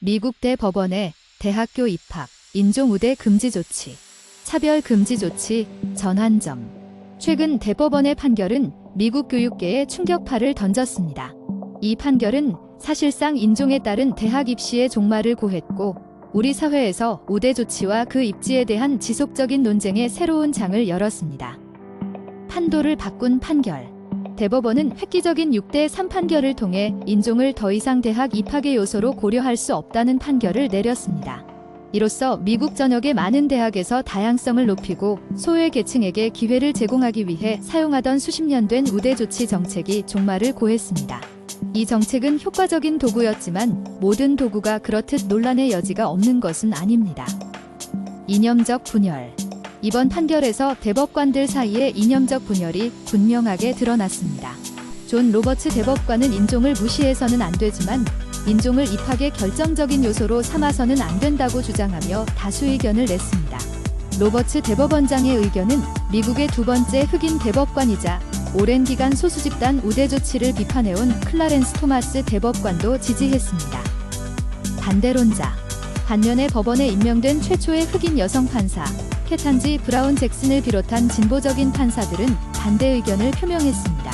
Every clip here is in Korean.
미국 대법원의 대학교 입학, 인종우대 금지 조치, 차별 금지 조치, 전환점. 최근 대법원의 판결은 미국 교육계에 충격파를 던졌습니다. 이 판결은 사실상 인종에 따른 대학 입시의 종말을 고했고, 우리 사회에서 우대 조치와 그 입지에 대한 지속적인 논쟁의 새로운 장을 열었습니다. 판도를 바꾼 판결. 대법원은 획기적인 6대3 판결을 통해 인종을 더 이상 대학 입학의 요소로 고려할 수 없다는 판결을 내렸습니다. 이로써 미국 전역의 많은 대학에서 다양성을 높이고 소외 계층에게 기회를 제공하기 위해 사용하던 수십 년 된 우대 조치 정책이 종말을 고했습니다. 이 정책은 효과적인 도구였지만 모든 도구가 그렇듯 논란의 여지가 없는 것은 아닙니다. 이념적 분열. 이번 판결에서 대법관들 사이의 이념적 분열이 분명하게 드러났습니다. 존 로버츠 대법관은 인종을 무시해서는 안 되지만 인종을 입학의 결정적인 요소로 삼아서는 안 된다고 주장하며 다수 의견을 냈습니다. 로버츠 대법원장의 의견은 미국의 두 번째 흑인 대법관이자 오랜 기간 소수 집단 우대 조치를 비판해온 클라렌스 토마스 대법관도 지지했습니다. 반대론자. 반면에 법원에 임명된 최초의 흑인 여성 판사 케탄지 브라운 잭슨을 비롯한 진보적인 판사들은 반대 의견을 표명했습니다.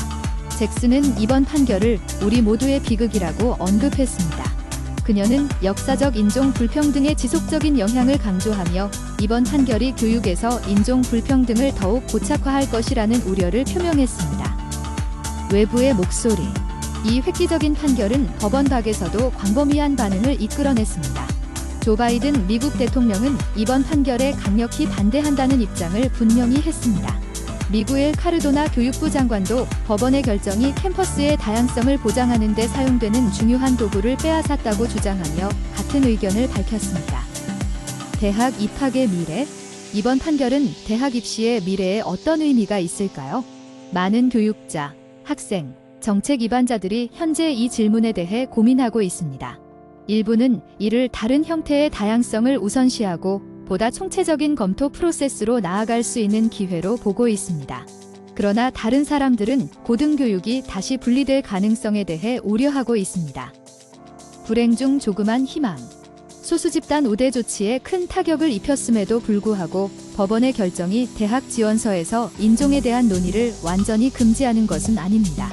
잭슨은 이번 판결을 우리 모두의 비극이라고 언급했습니다. 그녀는 역사적 인종 불평등의 지속적인 영향을 강조하며 이번 판결이 교육에서 인종 불평등을 더욱 고착화할 것이라는 우려를 표명했습니다. 외부의 목소리. 이 획기적인 판결은 법원 밖에서도 광범위한 반응을 이끌어냈습니다. 조 바이든 미국 대통령은 이번 판결에 강력히 반대한다는 입장을 분명히 했습니다. 미구엘 카르도나 교육부 장관도 법원의 결정이 캠퍼스의 다양성을 보장하는 데 사용되는 중요한 도구를 빼앗았다고 주장하며 같은 의견을 밝혔습니다. 대학 입학의 미래? 이번 판결은 대학 입시의 미래에 어떤 의미가 있을까요? 많은 교육자, 학생, 정책 입안자들이 현재 이 질문에 대해 고민하고 있습니다. 일부는 이를 다른 형태의 다양성을 우선시하고 보다 총체적인 검토 프로세스로 나아갈 수 있는 기회로 보고 있습니다. 그러나 다른 사람들은 고등교육이 다시 분리될 가능성에 대해 우려하고 있습니다. 불행 중 조그만 희망. 소수 집단 우대 조치에 큰 타격을 입혔음에도 불구하고 법원의 결정이 대학 지원서에서 인종에 대한 논의를 완전히 금지하는 것은 아닙니다.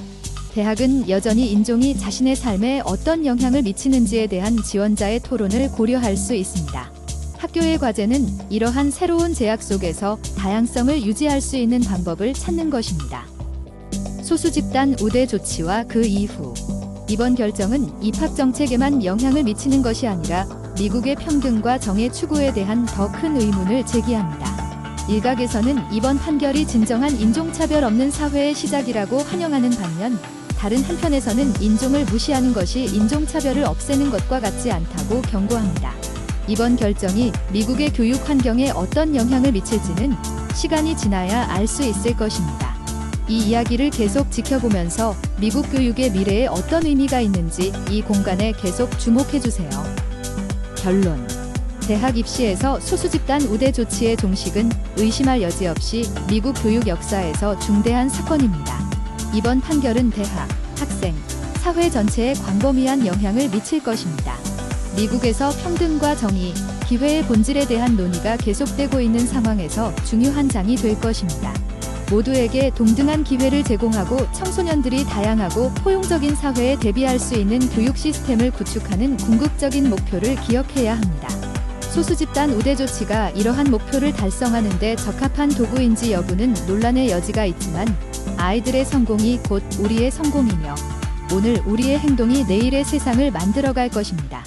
대학은 여전히 인종이 자신의 삶에 어떤 영향을 미치는지에 대한 지원자의 토론을 고려할 수 있습니다. 학교의 과제는 이러한 새로운 제약 속에서 다양성을 유지할 수 있는 방법을 찾는 것입니다. 소수 집단 우대 조치와 그 이후. 이번 결정은 입학 정책에만 영향을 미치는 것이 아니라 미국의 평등과 정의 추구에 대한 더 큰 의문을 제기합니다. 일각에서는 이번 판결이 진정한 인종차별 없는 사회의 시작이라고 환영하는 반면 다른 한편에서는 인종을 무시하는 것이 인종차별을 없애는 것과 같지 않다고 경고합니다. 이번 결정이 미국의 교육 환경에 어떤 영향을 미칠지는 시간이 지나야 알 수 있을 것입니다. 이 이야기를 계속 지켜보면서 미국 교육의 미래에 어떤 의미가 있는지 이 공간에 계속 주목해주세요. 결론. 대학 입시에서 소수 집단 우대 조치의 종식은 의심할 여지 없이 미국 교육 역사에서 중대한 사건입니다. 이번 판결은 대학, 학생, 사회 전체에 광범위한 영향을 미칠 것입니다. 미국에서 평등과 정의, 기회의 본질에 대한 논의가 계속되고 있는 상황에서 중요한 장이 될 것입니다. 모두에게 동등한 기회를 제공하고 청소년들이 다양하고 포용적인 사회에 대비할 수 있는 교육 시스템을 구축하는 궁극적인 목표를 기억해야 합니다. 소수 집단 우대 조치가 이러한 목표를 달성하는 데 적합한 도구인지 여부는 논란의 여지가 있지만 아이들의 성공이 곧 우리의 성공이며 오늘 우리의 행동이 내일의 세상을 만들어갈 것입니다.